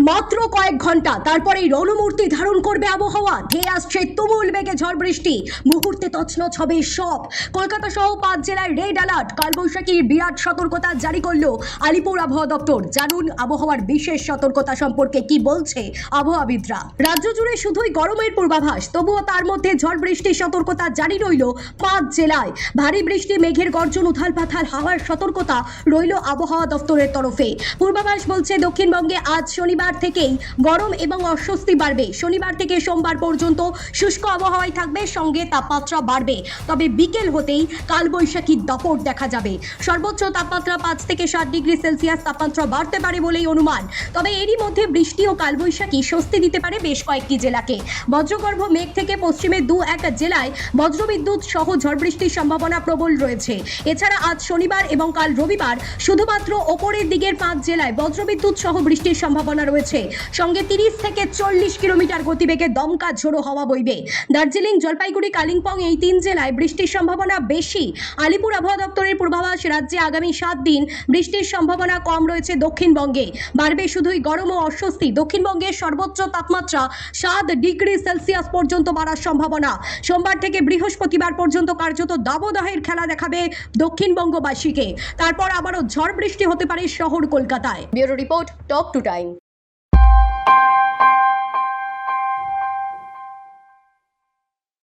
মাত্র কয়েক ঘন্টা তারপরেই রণমূর্তি ধারণ করবে আবহাওয়া। ধেয়ে আসছে তুমুল বেগে ঝড় বৃষ্টি, মুহূর্তে তছনছ হবে সব। কলকাতা সহ 5 জেলায় রেড অ্যালার্ট, কালবৈশাখীর বিরাট সতর্কতা জারি করলো আলিপুর আবহাওয়া দপ্তর। জানুন আবহাওয়ার বিশেষ সতর্কতা সম্পর্কে কি বলছে আবহাওয়াবিদরা। রাজ্য জুড়ে শুধুই গরমের পূর্বাভাস, তবুও তার মধ্যে ঝড় বৃষ্টির সতর্কতা জারি রইল 5 জেলায়। ভারী বৃষ্টি, মেঘের গর্জন, উথাল পাথাল হাওয়ার সতর্কতা রইল আবহাওয়া দপ্তরের তরফে। পূর্বাভাস বলছে দক্ষিণবঙ্গে আজ শনিবার থেকেই গরম এবং অস্বস্তি বাড়বে। শনিবার থেকে সোমবার পর্যন্ত শুষ্ক আবহাওয়াই থাকবে, সঙ্গে তাপমাত্রা বাড়বে। তবে বিকেল হতেই কালবৈশাখীর দাপট দেখা যাবে। সর্বোচ্চ তাপমাত্রা 5 থেকে 7 ডিগ্রি সেলসিয়াস তাপমাত্রা বাড়তে পারে বলেই অনুমান। তবে এরই মধ্যে বৃষ্টি ও কালবৈশাখী স্বস্তি দিতে পারে বেশ কয়েকটি জেলাকে। বজ্রগর্ভ মেঘ থেকে পশ্চিমে 2-1 জেলায় বজ্রবিদ্যুৎ সহ ঝড় বৃষ্টির সম্ভাবনা প্রবল রয়েছে। এছাড়া আজ শনিবার এবং কাল রবিবার শুধুমাত্র ওপরের দিকের 5 জেলায় বজ্রবিদ্যুৎ সহ বৃষ্টির সম্ভাবনা রয়েছে। সঙ্গে 30 থেকে 40 কিলোমিটার গতিবেগে দমকা ঝোড়ো হাওয়া বইবে। দার্জিলিং, জলপাইগুড়ি, কালিম্পং এই 3 জেলায় বৃষ্টির সম্ভাবনা বেশি। আলিপুর আবহাওয়া দপ্তরের পূর্বাভাস, রাজ্যে আগামী 7 দিন বৃষ্টির সম্ভাবনা কম রয়েছে দক্ষিণবঙ্গে। বাড়বে শুধুই গরম ও অস্বস্তি। দক্ষিণবঙ্গের সর্বোচ্চ তাপমাত্রা 7 ডিগ্রি সেলসিয়াস পর্যন্ত বাড়ার সম্ভাবনা। সোমবার থেকে বৃহস্পতিবার পর্যন্ত কার্যত দাবদাহের খেলা দেখাবে দক্ষিণবঙ্গবাসীকে। তারপর আবারও ঝড় বৃষ্টি হতে পারে শহর কলকাতায়। Bureau report, talk to time.